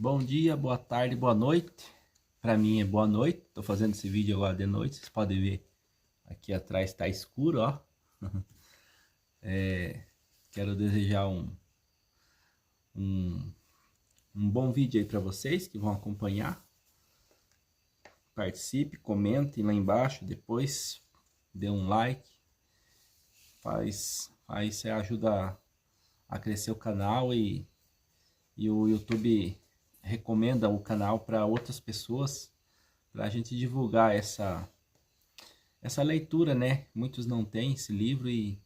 Bom dia, boa tarde, boa noite. Para mim é boa noite. Tô fazendo esse vídeo agora de noite. Vocês podem ver aqui atrás está escuro, ó. Quero desejar um, um bom vídeo aí para vocês que vão acompanhar. Participe, comentem lá embaixo, depois dê um like. Você ajuda a crescer o canal e o YouTube recomenda o canal para outras pessoas, para a gente divulgar essa leitura, né? Muitos não têm esse livro e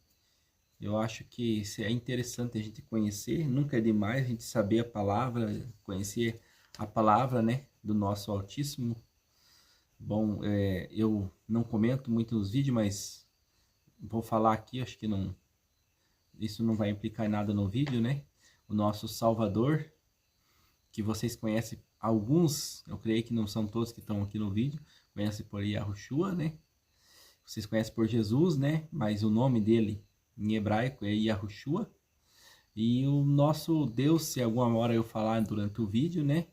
eu acho que é interessante a gente conhecer. Nunca é demais a gente saber a palavra, conhecer a palavra, né, do nosso Altíssimo. Bom, eu não comento muito nos vídeos, mas vou falar aqui, acho que não, isso não vai implicar em nada no vídeo, né? O nosso Salvador, que vocês conhecem, alguns, eu creio que não são todos que estão aqui no vídeo, conhecem por Yahushua, né? Vocês conhecem por Jesus, né? Mas o nome dele em hebraico é Yahushua. E o nosso Deus, se alguma hora eu falar durante o vídeo, né?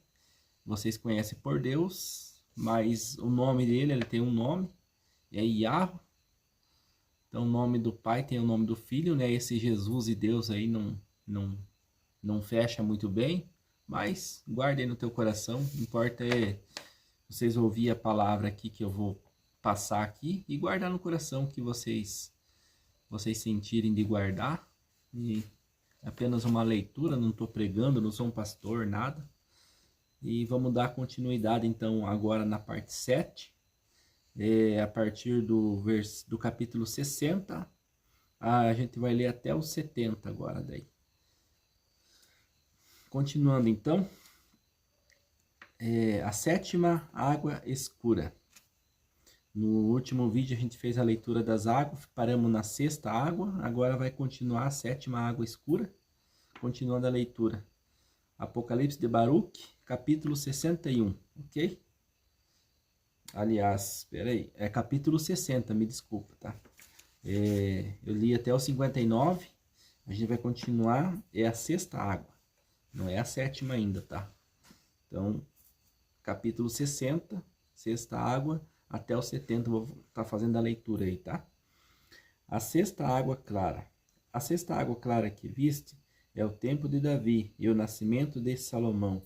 Vocês conhecem por Deus, mas o nome dele, ele tem um nome, é Yahu. Então o nome do Pai tem o nome do Filho, né? Esse Jesus e Deus aí não fecha muito bem, mas guardem no teu coração. O que importa é vocês ouvir a palavra aqui que eu vou passar aqui e guardar no coração que vocês sentirem de guardar. E apenas uma leitura, não estou pregando, não sou um pastor, nada. E vamos dar continuidade então agora na parte 7, a partir do capítulo 60, a gente vai ler até o 70 agora daí. Continuando então, a sétima água escura. No último vídeo a gente fez a leitura das águas, paramos na sexta água, agora vai continuar a sétima água escura, continuando a leitura. Apocalipse de Baruch, capítulo 61, ok? Aliás, espera aí, é capítulo 60, me desculpa, tá? Eu li até o 59, a gente vai continuar, é a sexta água, não é a sétima ainda, tá? Então, capítulo 60, sexta água, até o 70, vou estar fazendo a leitura aí, tá? A sexta água clara. A sexta água clara que viste é o tempo de Davi e o nascimento de Salomão.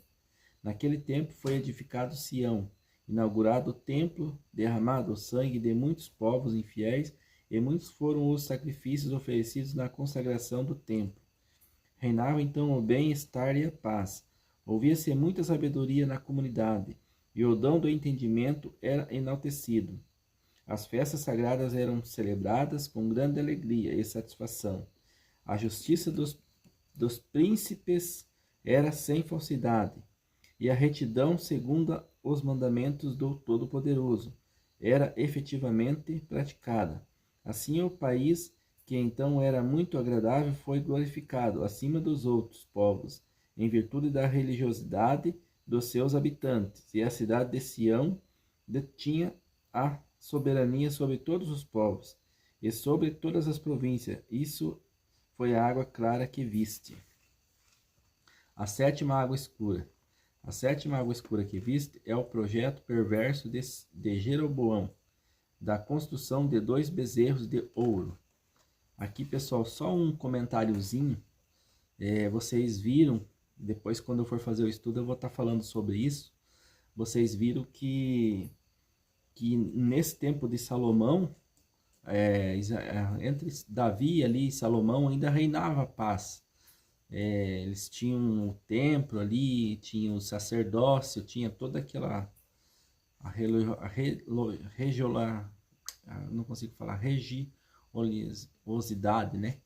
Naquele tempo foi edificado Sião, inaugurado o templo, derramado o sangue de muitos povos infiéis, e muitos foram os sacrifícios oferecidos na consagração do templo. Reinava então o bem-estar e a paz. Ouvia-se muita sabedoria na comunidade, e o dom do entendimento era enaltecido. As festas sagradas eram celebradas com grande alegria e satisfação. A justiça dos príncipes era sem falsidade, e a retidão, segundo os mandamentos do Todo-Poderoso, era efetivamente praticada. Assim o país, que então era muito agradável, foi glorificado acima dos outros povos, em virtude da religiosidade dos seus habitantes, e a cidade de Sião detinha a soberania sobre todos os povos e sobre todas as províncias. Isso foi a água clara que viste. A sétima água escura. A sétima água escura que viste é o projeto perverso de Jeroboão, da construção de 2 bezerros de ouro. Aqui, pessoal, só um comentáriozinho. Vocês viram, depois quando eu for fazer o estudo eu vou estar falando sobre isso. Vocês viram que nesse tempo de Salomão, entre Davi ali e Salomão ainda reinava a paz. Eles tinham o templo ali, tinham o sacerdócio, tinha toda aquela não consigo falar, religiosidade, né?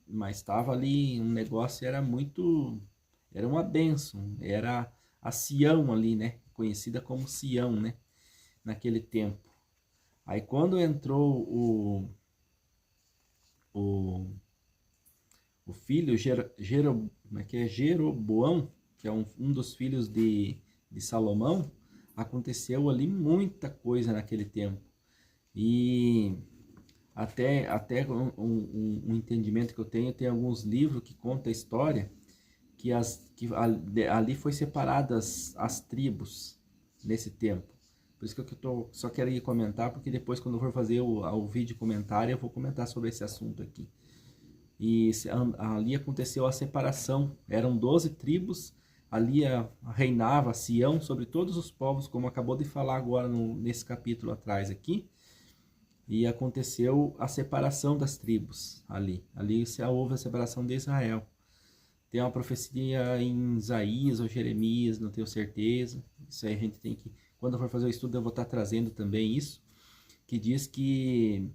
Mas estava ali, um negócio era uma bênção, era a Sião ali, né? Conhecida como Sião, né? Naquele tempo. Aí quando entrou o filho Jeroboão, que é um dos filhos de Salomão, aconteceu ali muita coisa naquele tempo. E até um entendimento que eu tenho, tem alguns livros que contam a história, ali foi separadas as tribos nesse tempo. Por isso que eu só quero comentar, porque depois quando eu for fazer o vídeo comentário, eu vou comentar sobre esse assunto aqui. E ali aconteceu a separação, eram 12 tribos, ali reinava Sião sobre todos os povos, como acabou de falar agora nesse capítulo atrás aqui. E aconteceu a separação das tribos ali houve a separação de Israel. Tem uma profecia em Isaías ou Jeremias, não tenho certeza. Isso aí a gente tem que... Quando eu for fazer o estudo, eu vou estar trazendo também isso. Que diz que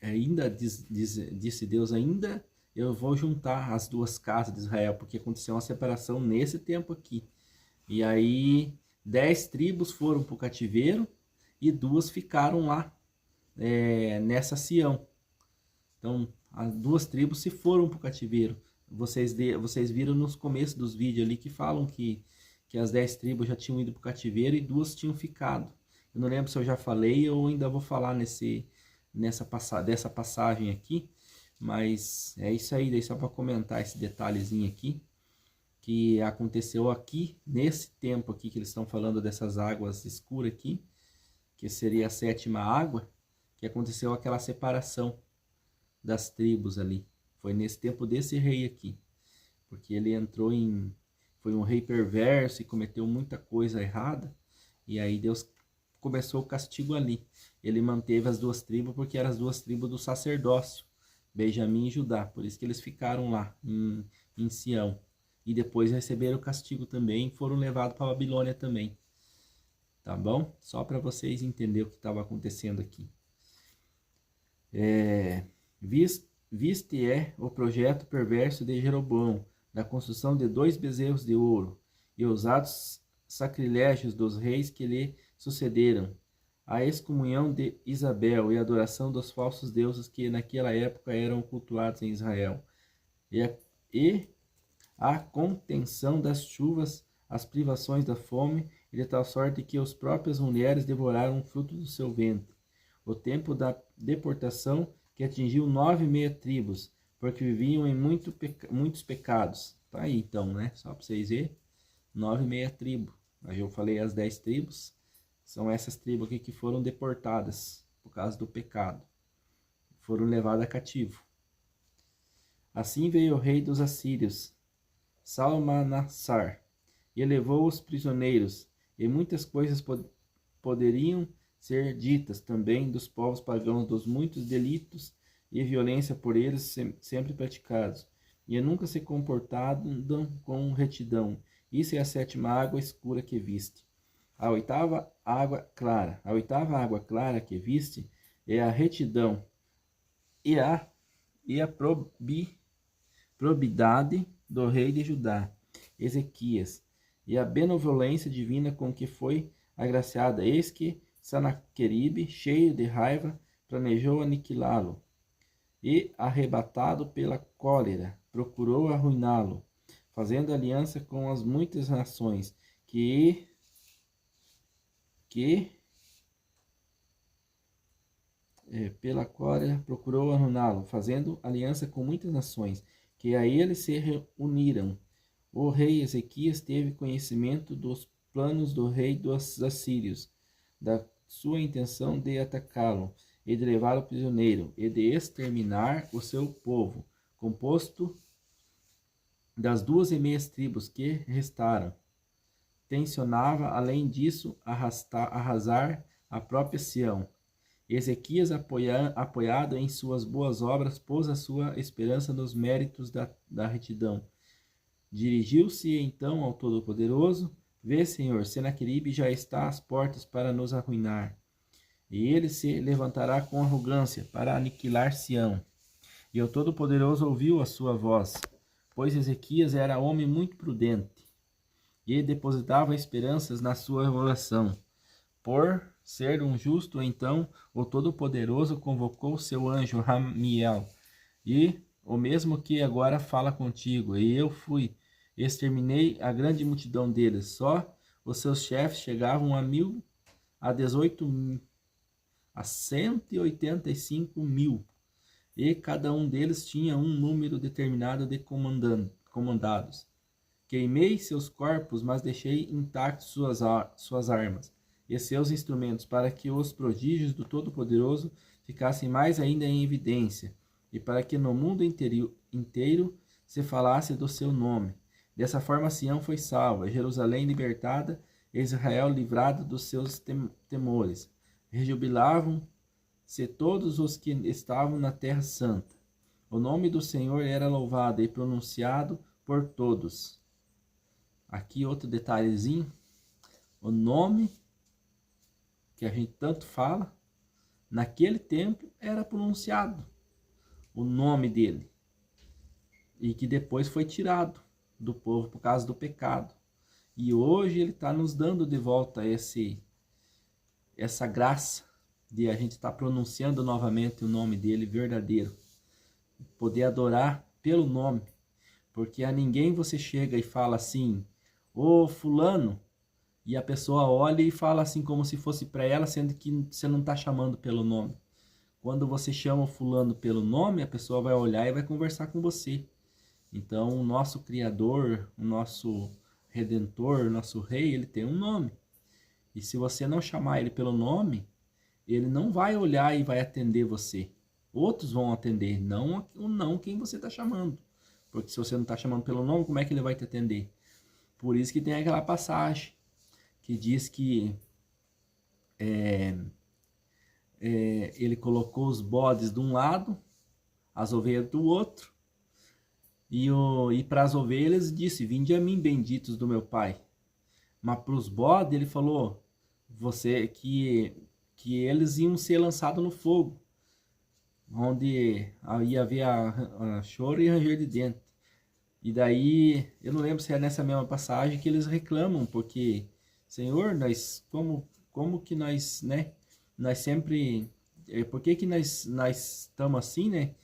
ainda, disse Deus, ainda eu vou juntar as duas casas de Israel. Porque aconteceu uma separação nesse tempo aqui. E aí 10 tribos foram para o cativeiro e 2 ficaram lá, nessa Sião. Então, as 2 tribos se foram para o cativeiro. Vocês viram nos começos dos vídeos ali que falam que as 10 tribos já tinham ido para o cativeiro e 2 tinham ficado. Eu não lembro se eu já falei ou ainda vou falar dessa passagem aqui. Mas é isso aí, daí só para comentar esse detalhezinho aqui. Que aconteceu aqui, nesse tempo aqui que eles estão falando dessas águas escuras aqui. Que seria a 7ª água. Que aconteceu aquela separação das tribos ali. Foi nesse tempo desse rei aqui. Porque ele entrou foi um rei perverso e cometeu muita coisa errada. E aí Deus começou o castigo ali. Ele manteve as 2 tribos porque eram as 2 tribos do sacerdócio. Benjamim e Judá. Por isso que eles ficaram lá em Sião. E depois receberam o castigo também e foram levados para a Babilônia também. Tá bom? Só para vocês entenderem o que estava acontecendo aqui. Viste o projeto perverso de Jeroboão, da construção de 2 bezerros de ouro, e os atos sacrilégios dos reis que lhe sucederam, a excomunhão de Isabel e a adoração dos falsos deuses que naquela época eram cultuados em Israel, e a contenção das chuvas, as privações da fome, e de tal sorte que as próprias mulheres devoraram o fruto do seu ventre. O tempo da deportação que atingiu 9 meia tribos, porque viviam em muitos pecados. Tá aí então, né? Só para vocês verem, 9 meia tribo. Aí eu falei as 10 tribos, são essas tribos aqui que foram deportadas por causa do pecado. Foram levadas a cativo. Assim veio o rei dos assírios, Salmanassar, e levou os prisioneiros, e muitas coisas poderiam ser ditas também dos povos pagãos, dos muitos delitos e violência por eles sempre praticados, e nunca se comportaram com retidão. Isso é a 7ª água escura que viste. A 8ª água clara que viste é a retidão e a probidade do rei de Judá, Ezequias, e a benevolência divina com que foi agraciada. Eis que Sanaqueribe, cheio de raiva, planejou aniquilá-lo, e, arrebatado pela cólera, procurou arruiná-lo, fazendo aliança com as muitas nações pela cólera procurou arruiná-lo, fazendo aliança com muitas nações, que a ele se reuniram. O rei Ezequias teve conhecimento dos planos do rei dos assírios, da sua intenção de atacá-lo e de levá-lo prisioneiro, e de exterminar o seu povo, composto das 2 meias tribos que restaram. Tensionava, além disso, arrasar a própria Sião. Ezequias, apoiado em suas boas obras, pôs a sua esperança nos méritos da retidão. Dirigiu-se então ao Todo-Poderoso: Vê, Senhor, Senaqueribe já está às portas para nos arruinar, e ele se levantará com arrogância para aniquilar Sião. E o Todo-Poderoso ouviu a sua voz, pois Ezequias era homem muito prudente, e depositava esperanças na sua oração. Por ser um justo, então, o Todo-Poderoso convocou seu anjo Ramiel, e o mesmo que agora fala contigo, e eu fui, exterminei a grande multidão deles. Só os seus chefes chegavam a 185 mil, e cada um deles tinha um número determinado de comandados. Queimei seus corpos, mas deixei intactos suas armas e seus instrumentos, para que os prodígios do Todo-Poderoso ficassem mais ainda em evidência, e para que no mundo inteiro se falasse do seu nome. Dessa forma Sião foi salva, Jerusalém libertada, Israel livrado dos seus temores. Rejubilavam-se todos os que estavam na terra santa. O nome do Senhor era louvado e pronunciado por todos. Aqui outro detalhezinho. O nome que a gente tanto fala, naquele tempo era pronunciado. O nome dele. E que depois foi tirado do povo por causa do pecado. E hoje ele está nos dando de volta essa graça de a gente estar pronunciando novamente o nome dele verdadeiro. Poder adorar pelo nome. Porque a ninguém você chega e fala assim, ô fulano, e a pessoa olha e fala assim como se fosse para ela, sendo que você não está chamando pelo nome. Quando você chama o fulano pelo nome, a pessoa vai olhar e vai conversar com você. Então o nosso Criador, o nosso Redentor, o nosso Rei, ele tem um nome. E se você não chamar ele pelo nome, ele não vai olhar e vai atender você. Outros vão atender, não quem você está chamando. Porque se você não está chamando pelo nome, como é que ele vai te atender? Por isso que tem aquela passagem que diz que ele colocou os bodes de um lado, as ovelhas do outro, e para as ovelhas disse, vinde a mim, benditos do meu Pai. Mas para os bodes ele falou que eles iam ser lançados no fogo, onde ia haver a choro e ranger de dente. E daí, eu não lembro se é nessa mesma passagem que eles reclamam, porque, Senhor, como que nós, né, nós sempre, por que nós estamos assim, né,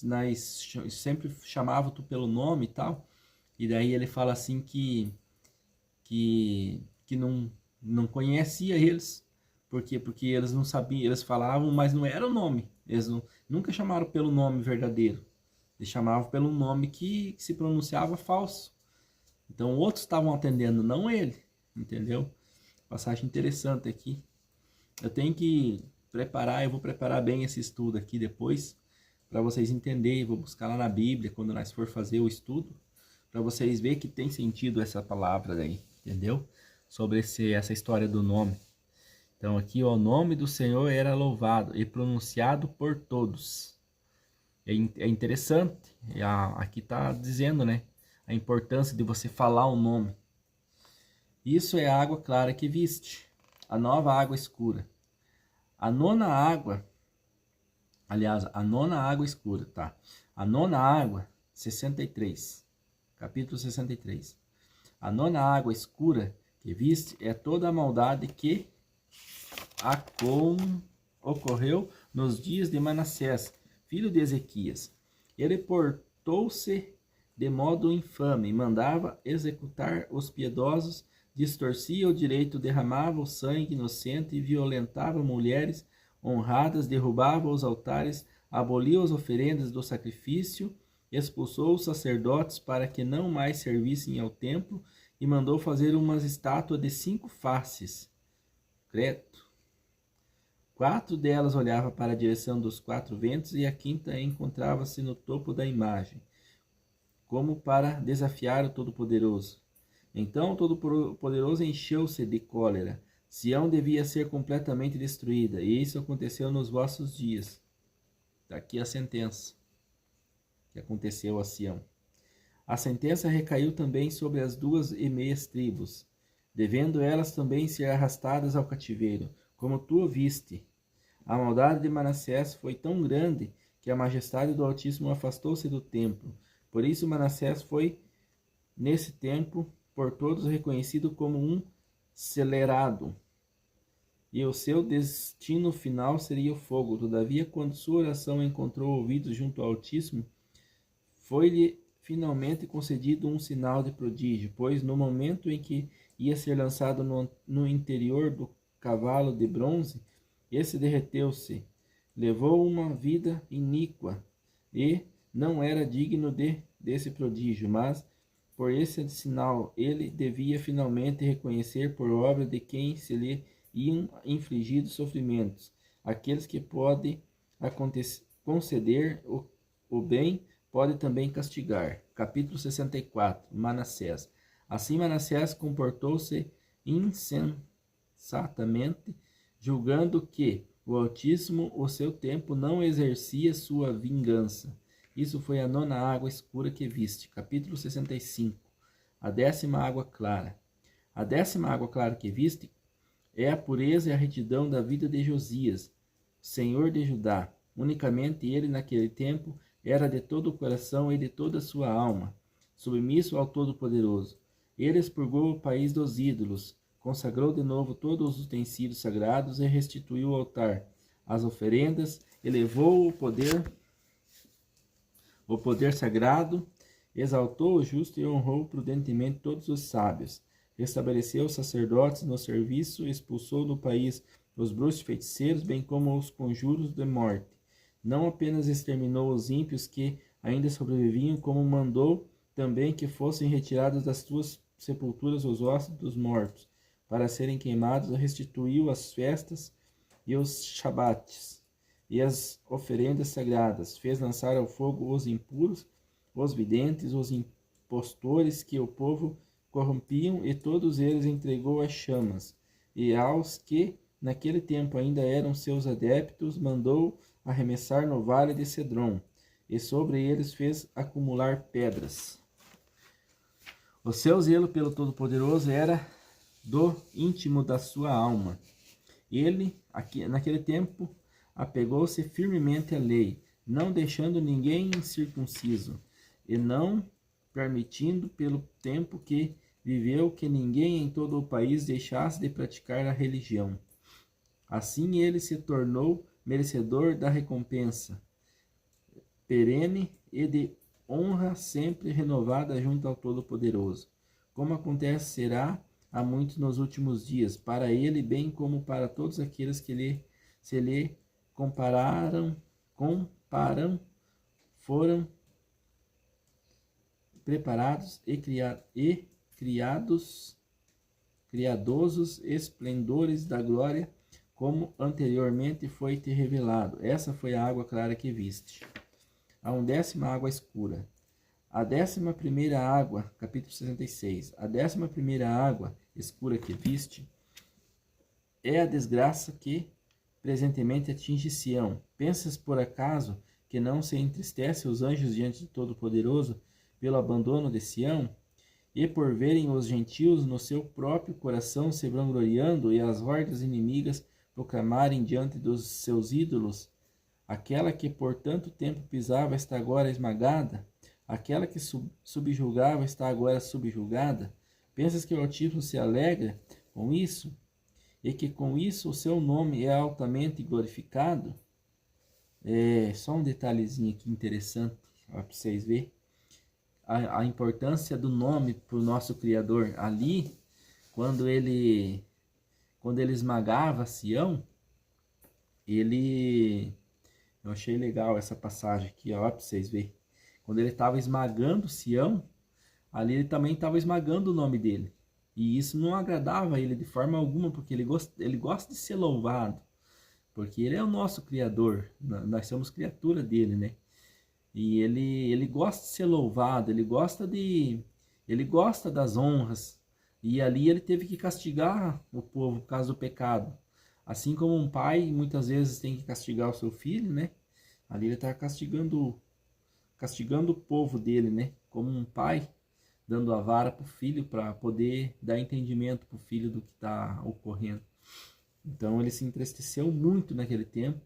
nós sempre chamávamos tu pelo nome e tal, e daí ele fala assim que não conhecia eles, porque eles não sabiam, eles falavam, mas não era o nome, eles nunca chamaram pelo nome verdadeiro. Eles chamavam pelo nome que se pronunciava falso. Então outros estavam atendendo, não ele. Entendeu? Passagem interessante aqui. Eu tenho que preparar, eu vou preparar bem esse estudo aqui depois, para vocês entenderem. Vou buscar lá na Bíblia, quando nós for fazer o estudo, para vocês verem que tem sentido essa palavra daí. Entendeu? Sobre essa história do nome. Então aqui ó, o nome do Senhor era louvado e pronunciado por todos. É interessante, aqui está dizendo, né, a importância de você falar o nome. Isso é a água clara que viste, a nova água escura. A nona água, aliás, a nona água escura, tá? A nona água, 63, capítulo 63. A nona água escura que viste é toda a maldade que ocorreu nos dias de Manassés, filho de Ezequias. Ele portou-se de modo infame, mandava executar os piedosos, distorcia o direito, derramava o sangue inocente e violentava mulheres honradas, derrubava os altares, abolia as oferendas do sacrifício, expulsou os sacerdotes para que não mais servissem ao templo e mandou fazer umas estátuas de 5 faces. Credo. 4 delas olhavam para a direção dos 4 ventos e a quinta encontrava-se no topo da imagem, como para desafiar o Todo-Poderoso. Então o Todo-Poderoso encheu-se de cólera. Sião devia ser completamente destruída, e isso aconteceu nos vossos dias. Está aqui a sentença que aconteceu a Sião. A sentença recaiu também sobre as 2,5 tribos, devendo elas também ser arrastadas ao cativeiro, como tu ouviste. A maldade de Manassés foi tão grande que a majestade do Altíssimo afastou-se do templo. Por isso Manassés foi, nesse tempo, por todos reconhecido como um celerado. E o seu destino final seria o fogo. Todavia, quando sua oração encontrou ouvidos junto ao Altíssimo, foi-lhe finalmente concedido um sinal de prodígio, pois no momento em que ia ser lançado no interior do cavalo de bronze, esse derreteu-se, levou uma vida iníqua, e não era digno desse prodígio, mas por esse sinal ele devia finalmente reconhecer por obra de quem se lhe iam infligidos sofrimentos, aqueles que podem conceder o bem, pode também castigar. Capítulo 64, Manassés. Assim Manassés comportou-se insensatamente, julgando que o Altíssimo, o seu tempo, não exercia sua vingança. Isso foi a nona água escura que viste. Capítulo 65. A 10ª água clara. A 10ª água clara que viste é a pureza e a retidão da vida de Josias, senhor de Judá. Unicamente ele, naquele tempo, era de todo o coração e de toda a sua alma, submisso ao Todo-Poderoso. Ele expurgou o país dos ídolos, consagrou de novo todos os utensílios sagrados e restituiu o altar, as oferendas, elevou o poder sagrado, exaltou o justo e honrou prudentemente todos os sábios. Restabeleceu os sacerdotes no serviço, expulsou do país os bruxos feiticeiros, bem como os conjuros de morte. Não apenas exterminou os ímpios que ainda sobreviviam, como mandou também que fossem retirados das suas sepulturas os ossos dos mortos, para serem queimados, restituiu as festas e os shabates e as oferendas sagradas, fez lançar ao fogo os impuros, os videntes, os impostores que o povo corrompiam, e todos eles entregou às chamas, e aos que naquele tempo ainda eram seus adeptos, mandou arremessar no vale de Cedron, e sobre eles fez acumular pedras. O seu zelo pelo Todo-Poderoso era do íntimo da sua alma. Ele, naquele tempo, apegou-se firmemente à lei, não deixando ninguém incircunciso, e não permitindo pelo tempo que viveu que ninguém em todo o país deixasse de praticar a religião. Assim ele se tornou merecedor da recompensa perene e de honra sempre renovada junto ao Todo-Poderoso, como acontecerá a muitos nos últimos dias, para ele bem como para todos aqueles que se lhe comparam, foram preparados e criadosos esplendores da glória, como anteriormente foi te revelado. Essa foi a água clara que viste. A 11ª água escura. A 11ª água, capítulo 66. A 11ª água escura que viste é a desgraça que presentemente atinge Sião. Pensas por acaso que não se entristece os anjos diante do Todo-Poderoso pelo abandono de Sião? E por verem os gentios no seu próprio coração se vangloriando e as hordas inimigas proclamarem diante dos seus ídolos: aquela que por tanto tempo pisava está agora esmagada, aquela que subjugava está agora subjugada. Pensas que o Altíssimo se alegra com isso? E que com isso o seu nome é altamente glorificado? Só um detalhezinho aqui interessante para vocês verem a importância do nome para o nosso Criador. Ali, quando ele esmagava Sião, eu achei legal essa passagem aqui, ó, para vocês verem. Quando ele estava esmagando Sião, ali ele também estava esmagando o nome dele. E isso não agradava a ele de forma alguma, porque ele gosta de ser louvado. Porque ele é o nosso Criador, nós somos criatura dele, né? E ele gosta de ser louvado, ele gosta das honras. E ali ele teve que castigar o povo por causa do pecado. Assim como um pai muitas vezes tem que castigar o seu filho, né? Ali ele está castigando o povo dele, né? Como um pai dando a vara para o filho para poder dar entendimento para o filho do que está ocorrendo. Então ele se entristeceu muito naquele tempo.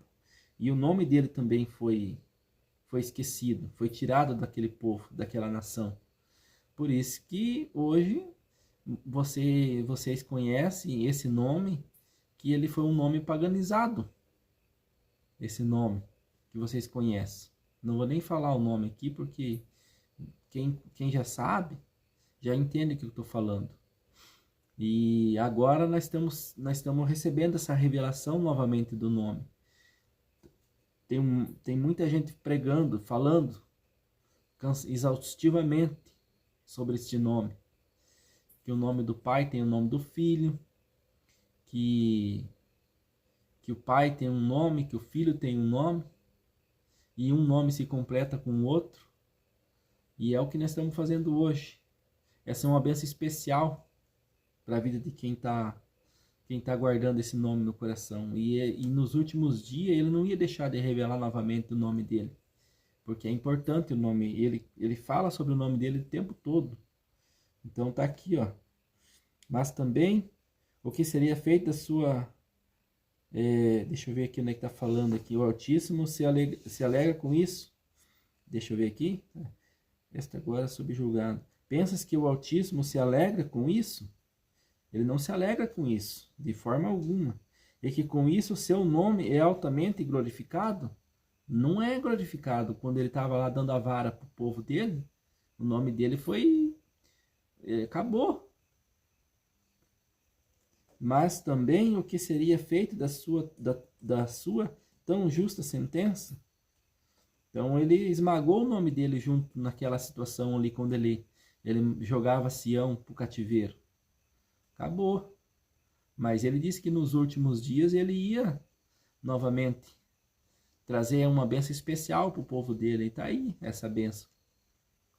E o nome dele também foi esquecido, foi tirado daquele povo, daquela nação. Por isso que hoje vocês conhecem esse nome, que ele foi um nome paganizado. Esse nome que vocês conhecem. Não vou nem falar o nome aqui, porque quem já sabe, já entende o que eu estou falando. E agora nós estamos recebendo essa revelação novamente do nome. tem muita gente pregando, falando exaustivamente sobre este nome. Que o nome do Pai tem o nome do Filho, que o Pai tem um nome, que o Filho tem um nome, e um nome se completa com o outro. E é o que nós estamos fazendo hoje. Essa é uma bênção especial para a vida de quem tá guardando esse nome no coração. E nos últimos dias ele não ia deixar de revelar novamente o nome dele. Porque é importante o nome. Ele fala sobre o nome dele o tempo todo. Então tá aqui, ó. Mas também o que seria feito da sua... deixa eu ver aqui onde é que tá falando aqui. O Altíssimo se alegra com isso. Deixa eu ver aqui. Esta agora é subjugado. Pensas que o Altíssimo se alegra com isso? Ele não se alegra com isso, de forma alguma. E que com isso o seu nome é altamente glorificado? Não é glorificado. Quando ele estava lá dando a vara para o povo dele, o nome dele foi... acabou. Mas também o que seria feito da sua tão justa sentença? Então ele esmagou o nome dele junto naquela situação ali, quando ele jogava Sião para o cativeiro. Acabou. Mas ele disse que nos últimos dias ele ia novamente trazer uma bênção especial para o povo dele. E está aí essa bênção.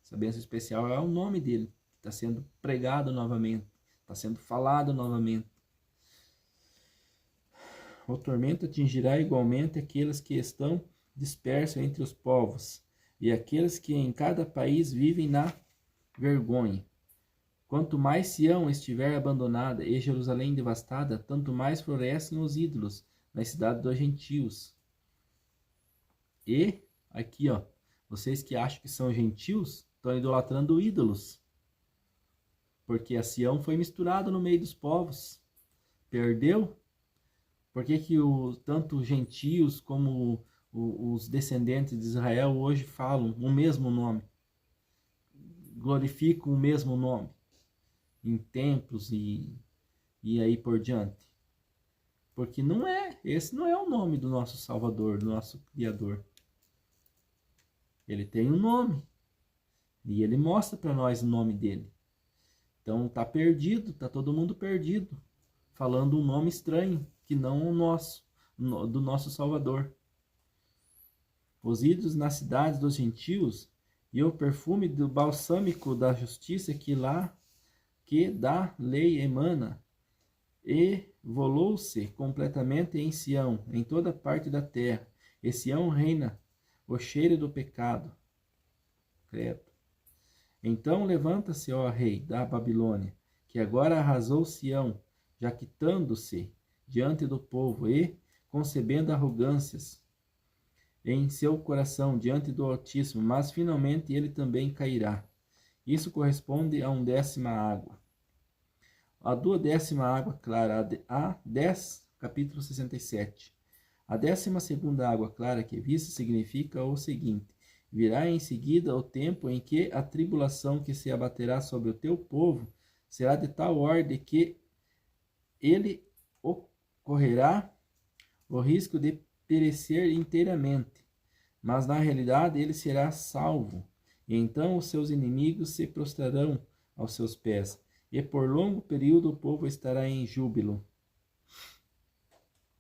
Essa bênção especial é o nome dele, que está sendo pregado novamente, está sendo falado novamente. O tormento atingirá igualmente aqueles que estão dispersos entre os povos, e aqueles que em cada país vivem na vergonha. Quanto mais Sião estiver abandonada e Jerusalém devastada, tanto mais florescem os ídolos na cidade dos gentios. E, aqui ó, vocês que acham que são gentios, estão idolatrando ídolos. Porque a Sião foi misturada no meio dos povos. Perdeu. Por que tanto os gentios como os descendentes de Israel hoje falam o mesmo nome? Glorificam o mesmo nome em templos e aí por diante. Porque esse não é o nome do nosso Salvador, do nosso Criador. Ele tem um nome. E ele mostra para nós o nome dele. Então está perdido, está todo mundo perdido. Falando um nome estranho, que não o nosso, do nosso Salvador. Os ídolos nas cidades dos gentios e o perfume do balsâmico da justiça que da lei emana, e volou-se completamente em Sião, em toda parte da terra. E Sião reina o cheiro do pecado. Credo. Então levanta-se, ó rei da Babilônia, que agora arrasou Sião, jactando-se diante do povo e concebendo arrogâncias em seu coração diante do Altíssimo, mas finalmente ele também cairá. Isso corresponde a 1/10 água. A 2/10 água clara, capítulo 67. A 12ª água clara que viste significa o seguinte: virá em seguida o tempo em que a tribulação que se abaterá sobre o teu povo será de tal ordem que ele ocorrerá o risco de perecer inteiramente, mas na realidade ele será salvo, e então os seus inimigos se prostrarão aos seus pés, e por longo período o povo estará em júbilo.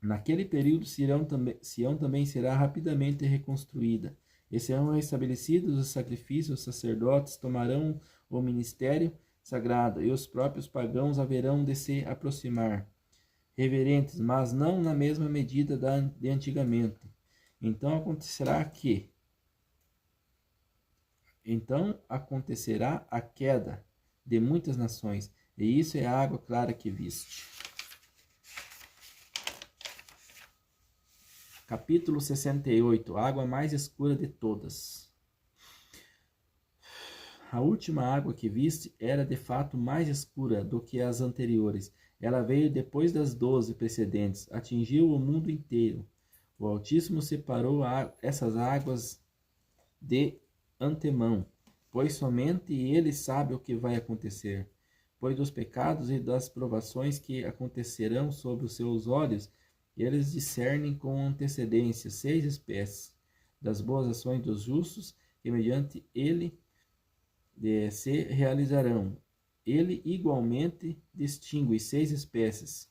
Naquele período Sião também será rapidamente reconstruída, e serão restabelecidos os sacrifícios, os sacerdotes tomarão o ministério sagrado, e os próprios pagãos haverão de se aproximar, reverentes, mas não na mesma medida de antigamente. Então acontecerá a queda de muitas nações, e isso é a água clara que viste. Capítulo 68, a água mais escura de todas. A última água que viste era de fato mais escura do que as anteriores. Ela veio depois das 12 precedentes, atingiu o mundo inteiro. O Altíssimo separou essas águas de antemão, pois somente ele sabe o que vai acontecer. Pois dos pecados e das provações que acontecerão sobre os seus olhos, Eles discernem com antecedência 6 espécies das boas ações dos justos, que mediante ele se realizarão. Ele igualmente distingue 6 espécies,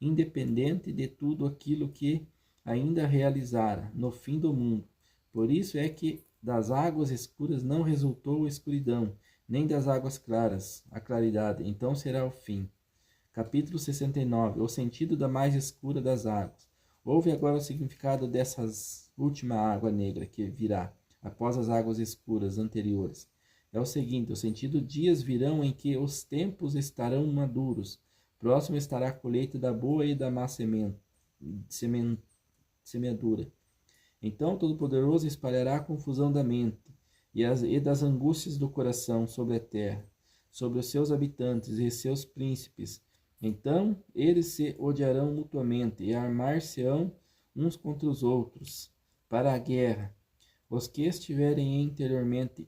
independente de tudo aquilo que ainda realizara no fim do mundo. Por isso é que das águas escuras não resultou a escuridão, nem das águas claras a claridade. Então será o fim. Capítulo 69. O sentido da mais escura das águas. Ouve agora o significado dessas última água negra que virá, após as águas escuras anteriores. É o seguinte: o sentido: dias virão em que os tempos estarão maduros. Próximo estará a colheita da boa e da má semeadura. Então o Todo-Poderoso espalhará a confusão da mente e das angústias do coração sobre a terra, sobre os seus habitantes e seus príncipes. Então eles se odiarão mutuamente e armar-se-ão uns contra os outros para a guerra. Os que estiverem interiormente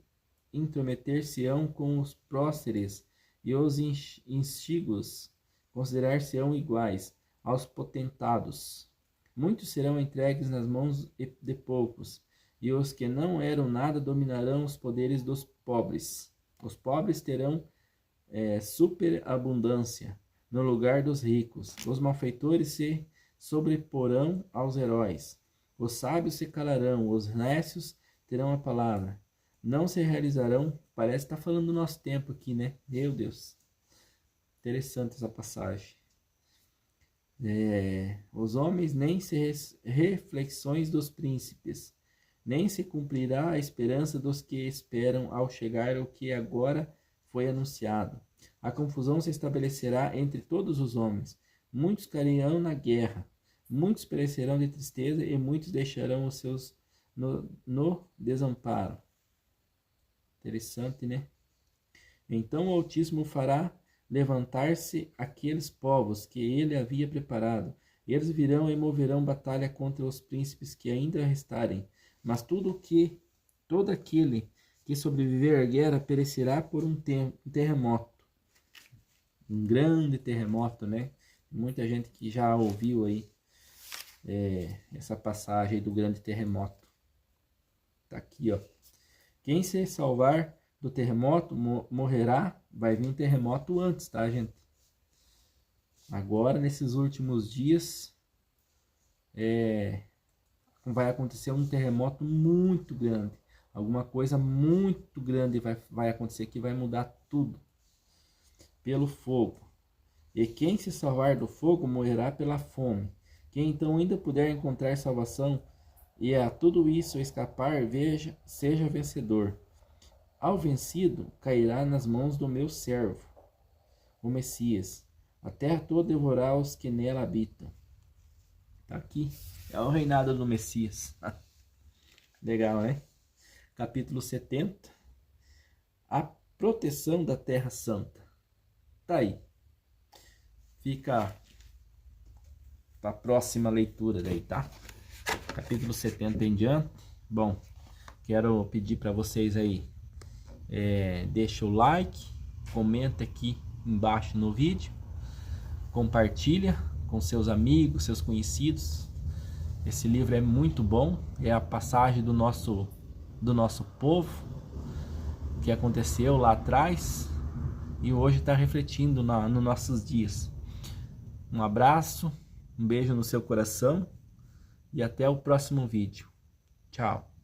intrometer-se-ão com os próceres, e os instigos considerar-se-ão iguais aos potentados. Muitos serão entregues nas mãos de poucos, e os que não eram nada dominarão os poderes dos pobres. Os pobres terão superabundância no lugar dos ricos. Os malfeitores se sobreporão aos heróis. Os sábios se calarão, os nécios terão a palavra. Não se realizarão. Parece que está falando do nosso tempo aqui, né? Meu Deus. Interessante essa passagem. Os homens nem se reflexões dos príncipes, nem se cumprirá a esperança dos que esperam ao chegar o que agora foi anunciado. A confusão se estabelecerá entre todos os homens. Muitos cairão na guerra, muitos perecerão de tristeza e muitos deixarão os seus no desamparo. Interessante, né? Então o Altíssimo fará levantar-se aqueles povos que ele havia preparado. Eles virão e moverão batalha contra os príncipes que ainda restarem. Mas todo aquele que sobreviver à guerra perecerá por um terremoto. Um grande terremoto, né? Muita gente que já ouviu aí essa passagem do grande terremoto. Tá aqui, ó. Quem se salvar do terremoto morrerá. Vai vir um terremoto antes, tá, gente? Agora, nesses últimos dias, vai acontecer um terremoto muito grande. Alguma coisa muito grande vai acontecer que vai mudar tudo. Pelo fogo. E quem se salvar do fogo morrerá pela fome. Quem então ainda puder encontrar salvação e a tudo isso escapar, seja vencedor. Ao vencido cairá nas mãos do meu servo, o Messias. A terra toda devorará os que nela habitam. Tá aqui. É o reinado do Messias. Legal, né? Capítulo 70. A proteção da Terra Santa. Tá aí. Fica para a próxima leitura daí, tá? Capítulo 70 em diante. Bom, quero pedir para vocês aí, deixa o like, comenta aqui embaixo no vídeo, compartilha com seus amigos, seus conhecidos. Esse livro é muito bom, é a passagem do nosso povo, que aconteceu lá atrás e hoje está refletindo nos nossos dias. Um abraço, um beijo no seu coração e até o próximo vídeo. Tchau.